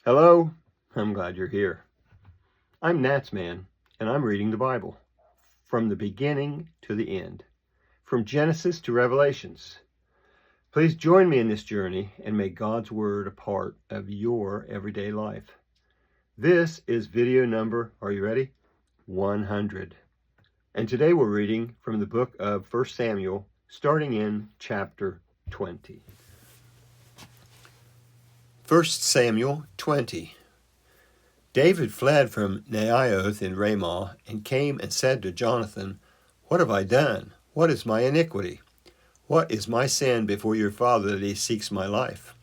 Hello, I'm glad you're here. I'm NatsMan, and I'm reading the Bible from the beginning to the end, from Genesis to Revelations. Please join me in this journey and make God's Word a part of your everyday life. This is video number, are you ready? 100. And today we're reading from the book of 1 Samuel, starting in chapter 20. 1 Samuel 20. David fled from Naioth in Ramah and came and said to Jonathan, "What have I done? What is my iniquity? What is my sin before your father that he seeks my life?"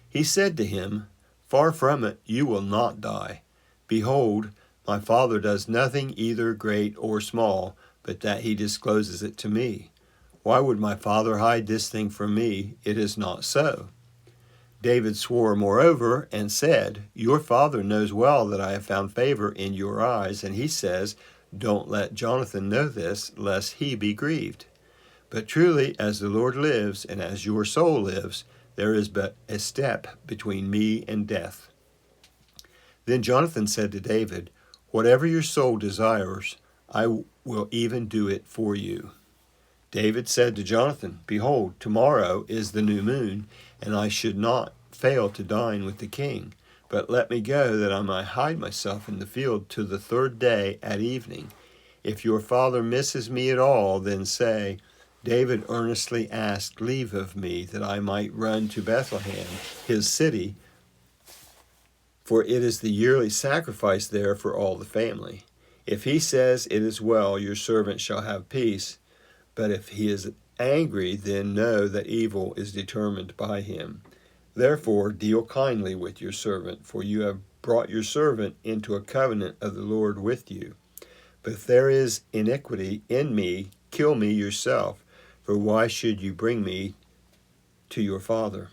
He said to him, "Far from it, you will not die. Behold, my father does nothing either great or small, but that he discloses it to me. Why would my father hide this thing from me? It is not so." David swore moreover and said, "Your father knows well that I have found favor in your eyes, and he says, 'Don't let Jonathan know this, lest he be grieved.' But truly, as the Lord lives, and as your soul lives, there is but a step between me and death." Then Jonathan said to David, "Whatever your soul desires, I will even do it for you." David said to Jonathan, "Behold, tomorrow is the new moon, and I should not fail to dine with the king. But let me go, that I may hide myself in the field till the third day at evening. If your father misses me at all, then say, 'David earnestly asked leave of me, that I might run to Bethlehem, his city, for it is the yearly sacrifice there for all the family.' If he says, 'It is well, your servant shall have peace,' but if he is angry, then know that evil is determined by him. Therefore deal kindly with your servant, for you have brought your servant into a covenant of the Lord with you. But if there is iniquity in me, kill me yourself, for why should you bring me to your father?"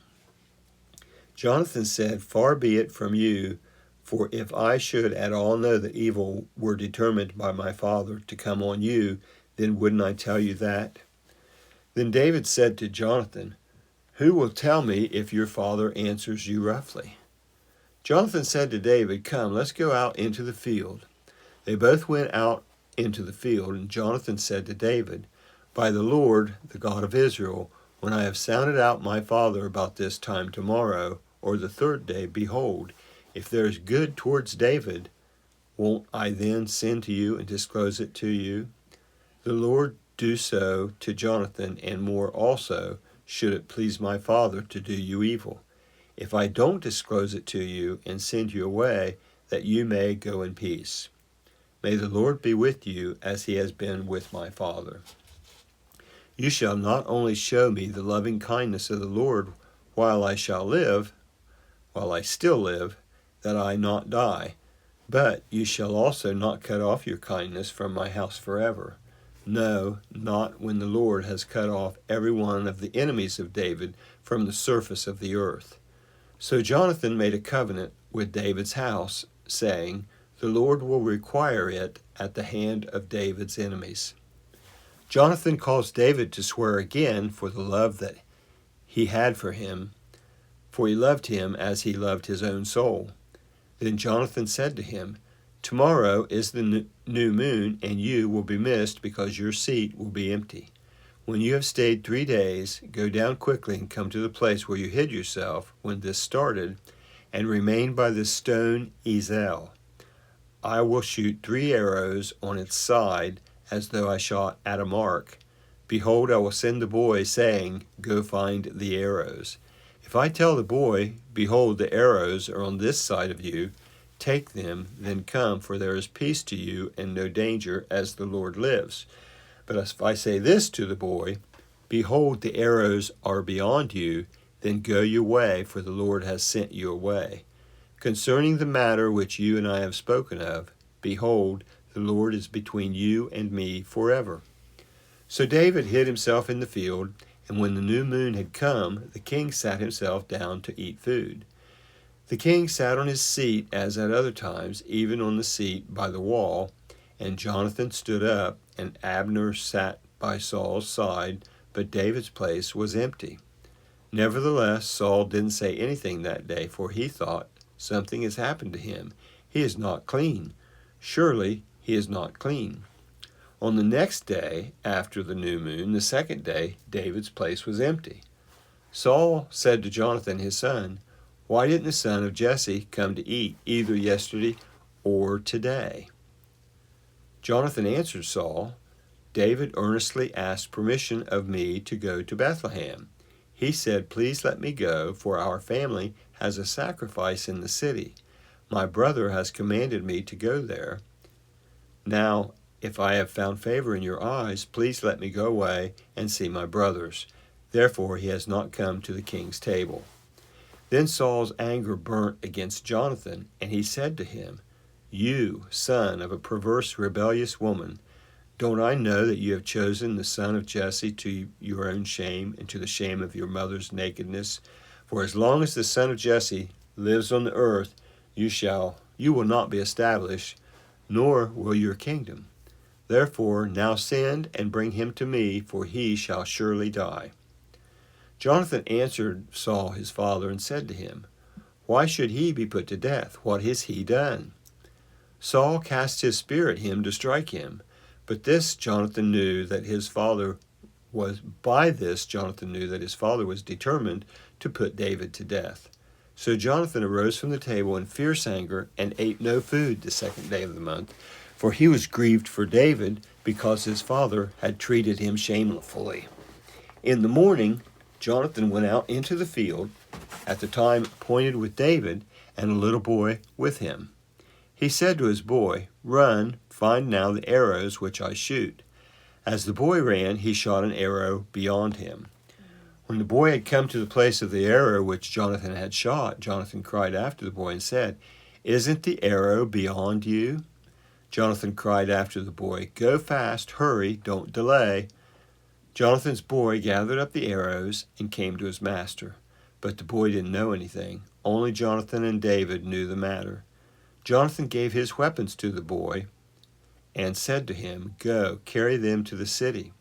Jonathan said, "Far be it from you, for if I should at all know that evil were determined by my father to come on you, then wouldn't I tell you that?" Then David said to Jonathan, "Who will tell me if your father answers you roughly?" Jonathan said to David, "Come, let's go out into the field." They both went out into the field, and Jonathan said to David, "By the Lord, the God of Israel, when I have sounded out my father about this time tomorrow, or the third day, behold, if there is good towards David, won't I then send to you and disclose it to you? The Lord do so to Jonathan, and more also, should it please my father to do you evil, if I don't disclose it to you and send you away, that you may go in peace. May the Lord be with you as he has been with my father. You shall not only show me the loving kindness of the Lord while I still live, that I not die, but you shall also not cut off your kindness from my house forever. No, not when the Lord has cut off every one of the enemies of David from the surface of the earth." So Jonathan made a covenant with David's house, saying, "The Lord will require it at the hand of David's enemies." Jonathan caused David to swear again for the love that he had for him, for he loved him as he loved his own soul. Then Jonathan said to him, "Tomorrow is the new moon, and you will be missed because your seat will be empty. When you have stayed 3 days, go down quickly and come to the place where you hid yourself when this started, and remain by the stone Ezel. I will shoot 3 arrows on its side as though I shot at a mark. Behold, I will send the boy, saying, 'Go find the arrows.' If I tell the boy, 'Behold, the arrows are on this side of you,' take them, then come, for there is peace to you and no danger, as the Lord lives. But if I say this to the boy, 'Behold, the arrows are beyond you,' then go your way, for the Lord has sent you away. Concerning the matter which you and I have spoken of, behold, the Lord is between you and me forever." So David hid himself in the field, and when the new moon had come, the king sat himself down to eat food. The king sat on his seat as at other times, even on the seat by the wall, and Jonathan stood up, and Abner sat by Saul's side, but David's place was empty. Nevertheless, Saul didn't say anything that day, for he thought, something has happened to him. He is not clean. Surely he is not clean. On the next day, after the new moon, the second day, David's place was empty. Saul said to Jonathan his son, "Why didn't the son of Jesse come to eat, either yesterday or today?" Jonathan answered Saul, "David earnestly asked permission of me to go to Bethlehem. He said, 'Please let me go, for our family has a sacrifice in the city. My brother has commanded me to go there. Now, if I have found favor in your eyes, please let me go away and see my brothers.' Therefore he has not come to the king's table." Then Saul's anger burnt against Jonathan, and he said to him, "You, son of a perverse, rebellious woman, don't I know that you have chosen the son of Jesse to your own shame and to the shame of your mother's nakedness? For as long as the son of Jesse lives on the earth, you will not be established, nor will your kingdom. Therefore now send and bring him to me, for he shall surely die." Jonathan answered Saul his father and said to him, "Why should he be put to death? What has he done?" Saul cast his spear at him to strike him, but Jonathan knew that his father was determined to put David to death. So Jonathan arose from the table in fierce anger and ate no food the second day of the month, for he was grieved for David because his father had treated him shamefully. In the morning, Jonathan went out into the field at the time appointed with David and a little boy with him. He said to his boy, "Run, find now the arrows which I shoot." As the boy ran, he shot an arrow beyond him. When the boy had come to the place of the arrow which Jonathan had shot, Jonathan cried after the boy and said, "Isn't the arrow beyond you?" Jonathan cried after the boy, "Go fast, hurry, don't delay." Jonathan's boy gathered up the arrows and came to his master. But the boy didn't know anything. Only Jonathan and David knew the matter. Jonathan gave his weapons to the boy and said to him, "Go, carry them to the city."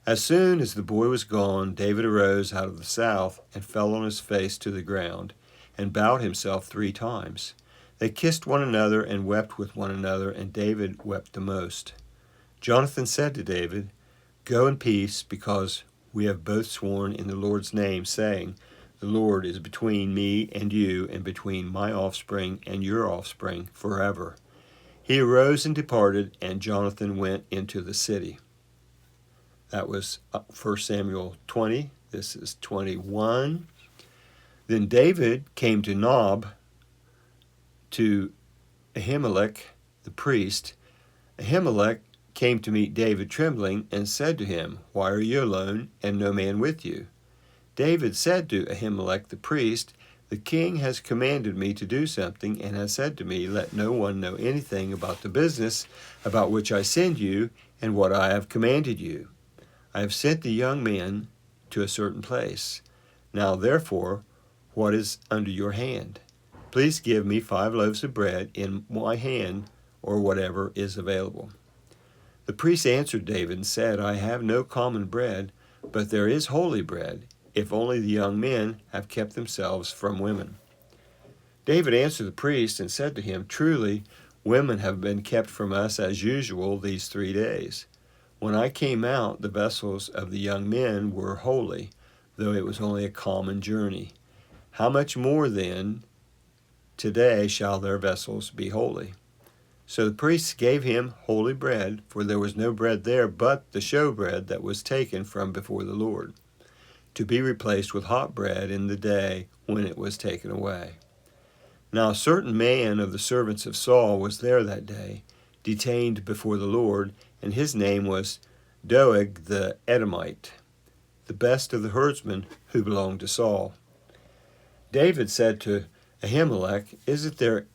As soon as the boy was gone, David arose out of the south and fell on his face to the ground and bowed himself 3 times. They kissed one another and wept with one another, and David wept the most. Jonathan said to David, "Go in peace, because we have both sworn in the Lord's name, saying, 'The Lord is between me and you, and between my offspring and your offspring forever.'" He arose and departed, and Jonathan went into the city. That was 1 Samuel 20. This is 21. Then David came to Nob, to Ahimelech the priest. Ahimelech came to meet David trembling and said to him, "Why are you alone and no man with you?" David said to Ahimelech the priest, "The king has commanded me to do something and has said to me, 'Let no one know anything about the business about which I send you and what I have commanded you.' I have sent the young men to a certain place. Now, therefore, what is under your hand? Please give me 5 loaves of bread in my hand, or whatever is available." The priest answered David and said, "I have no common bread, but there is holy bread, if only the young men have kept themselves from women." David answered the priest and said to him, "Truly, women have been kept from us as usual these 3 days. When I came out, the vessels of the young men were holy, though it was only a common journey. How much more then today shall their vessels be holy?" So the priests gave him holy bread, for there was no bread there but the showbread that was taken from before the Lord, to be replaced with hot bread in the day when it was taken away. Now a certain man of the servants of Saul was there that day, detained before the Lord, and his name was Doeg the Edomite, the best of the herdsmen who belonged to Saul. David said to Ahimelech, "Isn't there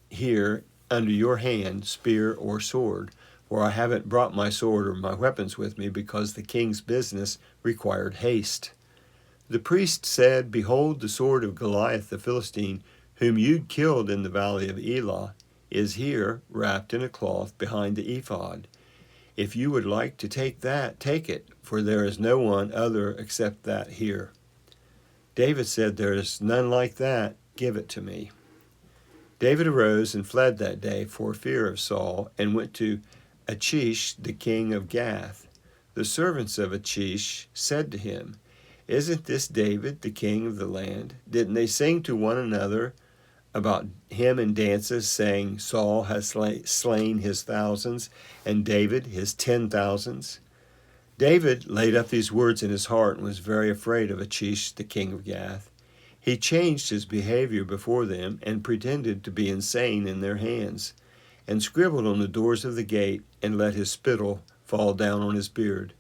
here under your hand spear or sword? For I haven't brought my sword or my weapons with me, because the king's business required haste." The priest said, "Behold, the sword of Goliath the Philistine, whom you killed in the valley of Elah, is here, wrapped in a cloth behind the ephod. If you would like to take that, take it, for there is no one other except that here." David said, "There is none like that. Give it to me." David arose and fled that day for fear of Saul, and went to Achish, the king of Gath. The servants of Achish said to him, "Isn't this David, the king of the land? Didn't they sing to one another about him in dances, saying, 'Saul has slain his thousands, and David his 10,000s'?" David laid up these words in his heart and was very afraid of Achish, the king of Gath. He changed his behavior before them and pretended to be insane in their hands, and scribbled on the doors of the gate and let his spittle fall down on his beard.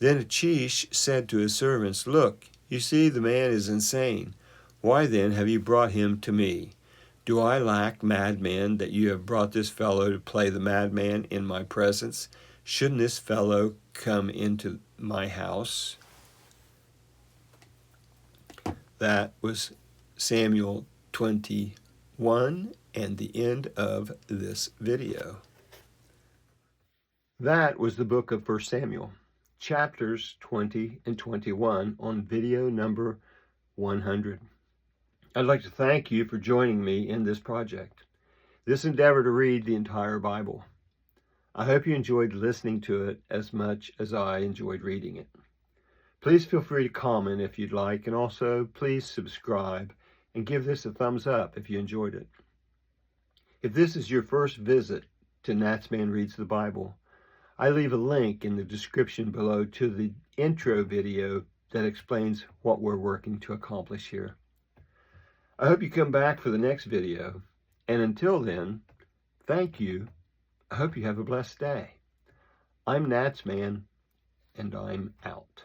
Then Achish said to his servants, "Look, you see the man is insane. Why then have you brought him to me? Do I lack madmen that you have brought this fellow to play the madman in my presence? Shouldn't this fellow come into my house?" That was Samuel 21 and the end of this video. That was the book of 1 Samuel, chapters 20 and 21 on video number 100. I'd like to thank you for joining me in this project, this endeavor to read the entire Bible. I hope you enjoyed listening to it as much as I enjoyed reading it. Please feel free to comment if you'd like, and also please subscribe and give this a thumbs up if you enjoyed it. If this is your first visit to NatsMan Reads the Bible, I leave a link in the description below to the intro video that explains what we're working to accomplish here. I hope you come back for the next video, and until then, thank you. I hope you have a blessed day. I'm NatsMan, and I'm out.